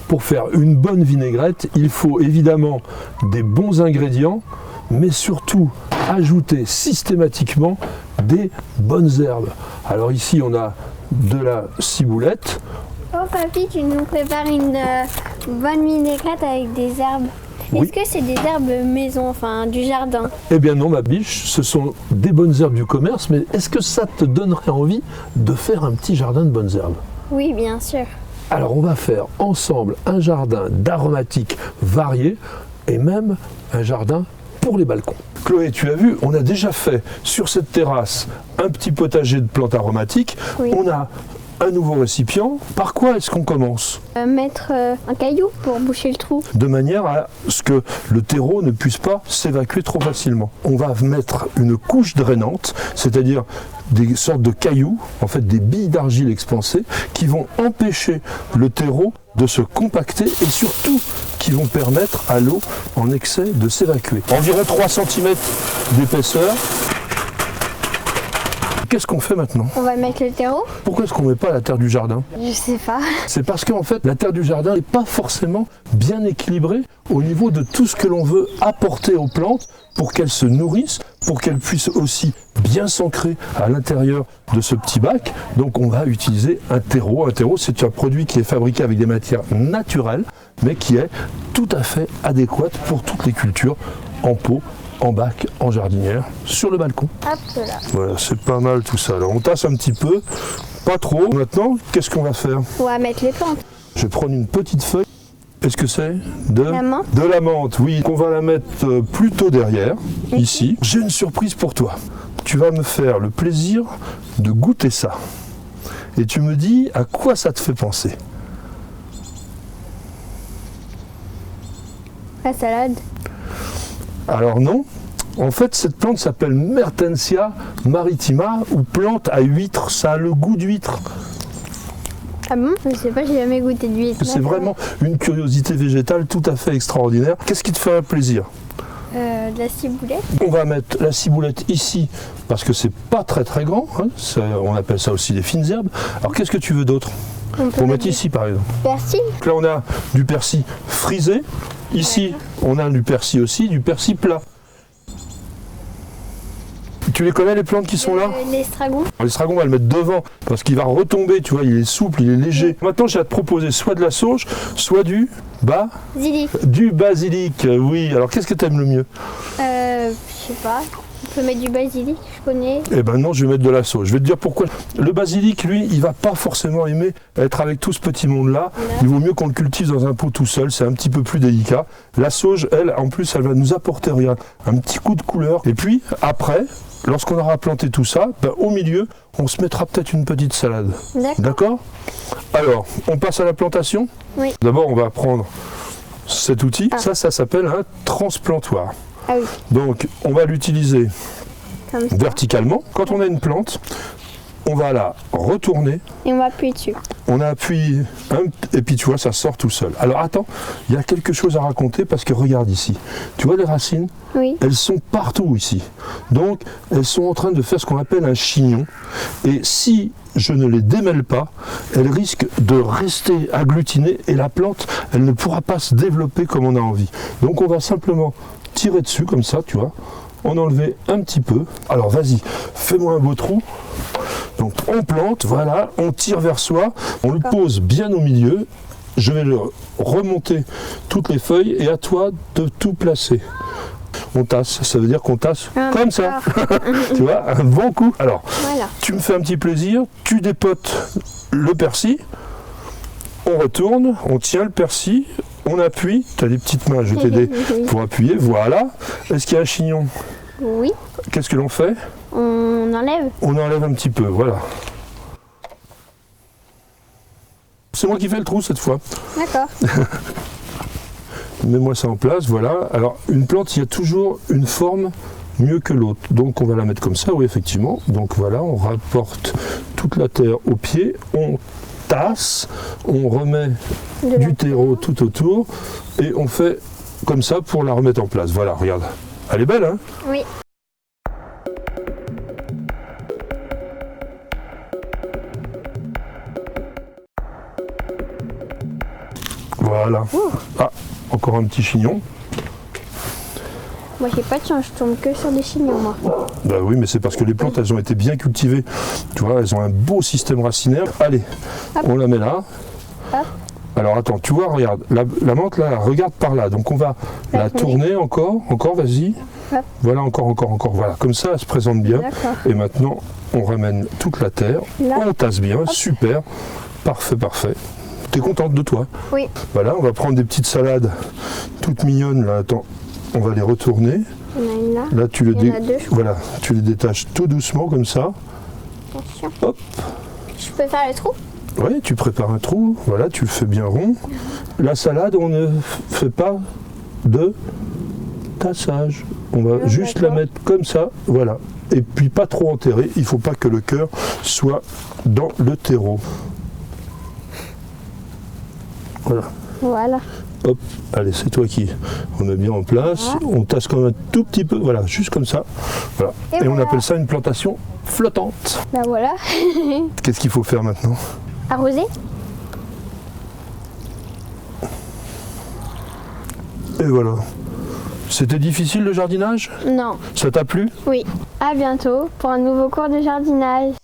pour faire une bonne vinaigrette, il faut évidemment des bons ingrédients, mais surtout ajouter systématiquement des bonnes herbes. Alors ici, on a de la ciboulette. Oh papy, tu nous prépares une bonne vinaigrette avec des herbes. Oui. Est-ce que c'est des herbes maison, enfin du jardin? Eh bien non, ma biche, ce sont des bonnes herbes du commerce, mais est-ce que ça te donnerait envie de faire un petit jardin de bonnes herbes? Oui, bien sûr. Alors on va faire ensemble un jardin d'aromatiques variés et même un jardin pour les balcons. Chloé, tu as vu, on a déjà fait sur cette terrasse un petit potager de plantes aromatiques. Oui. On a un nouveau récipient. Par quoi est-ce qu'on commence? Mettre un caillou pour boucher le trou. De manière à ce que le terreau ne puisse pas s'évacuer trop facilement. On va mettre une couche drainante, c'est-à-dire des sortes de cailloux, en fait des billes d'argile expansées, qui vont empêcher le terreau de se compacter et surtout qui vont permettre à l'eau en excès de s'évacuer. Environ 3 cm d'épaisseur. Qu'est-ce qu'on fait maintenant? On va mettre le terreau. Pourquoi est-ce qu'on ne met pas la terre du jardin? Je sais pas. C'est parce qu'en fait, la terre du jardin n'est pas forcément bien équilibrée au niveau de tout ce que l'on veut apporter aux plantes pour qu'elles se nourrissent, pour qu'elles puissent aussi bien s'ancrer à l'intérieur de ce petit bac. Donc on va utiliser un terreau. Un terreau, c'est un produit qui est fabriqué avec des matières naturelles, mais qui est tout à fait adéquat pour toutes les cultures en pot, en bac, en jardinière, sur le balcon. Hop là. Voilà, c'est pas mal tout ça. Alors on tasse un petit peu, pas trop. Maintenant, qu'est-ce qu'on va faire? On va mettre les plantes. Je vais prendre une petite feuille. Qu'est-ce que c'est? La menthe. De la menthe, oui. On va la mettre plutôt derrière, ici. J'ai une surprise pour toi. Tu vas me faire le plaisir de goûter ça. Et tu me dis à quoi ça te fait penser. La salade. Alors non, en fait cette plante s'appelle Mertensia maritima ou plante à huître, ça a le goût d'huître. Ah bon? Je sais pas, j'ai jamais goûté d'huître. C'est vraiment une curiosité végétale tout à fait extraordinaire. Qu'est-ce qui te ferait plaisir? De la ciboulette. On va mettre la ciboulette ici parce que c'est pas très grand, hein. On appelle ça aussi des fines herbes. Alors qu'est-ce que tu veux d'autre? On peut Pour mettre ici par exemple. persil. Donc là on a du persil frisé, ici on a du persil aussi, du persil plat. Tu les connais les plantes qui sont là? L'estragon. L'estragon on va le mettre devant parce qu'il va retomber, tu vois, il est souple, il est léger. Maintenant j'ai à te proposer soit de la sauge, soit Basilic. du basilic. Oui, alors qu'est-ce que tu aimes le mieux? Je sais pas. On peut mettre du basilic, je connais. Eh ben non, je vais mettre de la sauge. Je vais te dire pourquoi. Le basilic, lui, il va pas forcément aimer être avec tout ce petit monde-là. Il vaut mieux qu'on le cultive dans un pot tout seul, c'est un petit peu plus délicat. La sauge, elle, en plus, elle va nous apporter un petit coup de couleur. Et puis, après, lorsqu'on aura planté tout ça, ben, au milieu, on se mettra peut-être une petite salade. D'accord? Alors, on passe à la plantation? Oui. D'abord, on va prendre cet outil. Ça s'appelle un transplantoir. Ah oui. Donc, on va l'utiliser Comme ça. verticalement. Quand on a une plante, on va la retourner. Et on va appuyer dessus. On appuie et puis tu vois, ça sort tout seul. Alors attends, il y a quelque chose à raconter parce que regarde ici. Tu vois les racines? Oui. Elles sont partout ici. Donc, elles sont en train de faire ce qu'on appelle un chignon. Et si je ne les démêle pas, elles risquent de rester agglutinées et la plante, elle ne pourra pas se développer comme on a envie. Donc, on va simplement tirer dessus comme ça, tu vois, en enlever un petit peu. Alors vas-y, fais-moi un beau trou. Donc on plante, voilà, on tire vers soi, on le pose bien au milieu. Je vais le remonter toutes les feuilles et à toi de tout placer. On tasse, ça veut dire qu'on tasse comme ça. Tu vois, un bon coup. Alors, voilà. Tu me fais un petit plaisir, tu dépotes le persil, on retourne, on tient le persil, on appuie, tu as des petites mains, je vais t'aider pour appuyer, voilà. Est-ce qu'il y a un chignon? Oui. Qu'est-ce que l'on fait? On enlève. On enlève un petit peu, voilà. C'est moi qui fais le trou cette fois. D'accord. Mets-moi ça en place, voilà. Alors, une plante, il y a toujours une forme mieux que l'autre. Donc, on va la mettre comme ça, oui, effectivement. Donc, voilà, on rapporte toute la terre au pied, on tasse, on remet du terreau tout autour et on fait comme ça pour la remettre en place. Voilà, regarde. Elle est belle, hein? Oui. Voilà. Ah, encore un petit chignon. Moi j'ai pas de chance, je tombe que sur des chignons moi. Bah oui, mais c'est parce que les plantes, elles ont été bien cultivées. Tu vois, elles ont un beau système racinaire. Allez, on la met là. Hop. Alors attends, tu vois, regarde, la menthe là, regarde par là. Donc on va la tourner encore, vas-y. Hop. Voilà, encore. Voilà, comme ça, elle se présente bien. D'accord. Et maintenant, on ramène toute la terre. Là. On tasse bien, super. Parfait. T'es contente de toi? Oui. Voilà, on va prendre des petites salades toutes mignonnes. Là, attends, on va les retourner. Il y en a une là. Là, tu les, Il y en a deux, je crois. voilà, tu les détaches tout doucement comme ça. Attention. Hop. Je peux faire le trou? Oui, tu prépares un trou, voilà, tu le fais bien rond. La salade, on ne fait pas de tassage. On va Ah, juste la d'accord. mettre comme ça, voilà. Et puis pas trop enterrée, il ne faut pas que le cœur soit dans le terreau. Voilà. Voilà. Hop, allez, c'est toi qui on met bien en place. On tasse comme un tout petit peu, voilà, juste comme ça. Voilà. Et Et on voilà. appelle ça une plantation flottante. Bah voilà. Qu'est-ce qu'il faut faire maintenant? Arroser? Et voilà. C'était difficile le jardinage? Non. Ça t'a plu? Oui. À bientôt pour un nouveau cours de jardinage.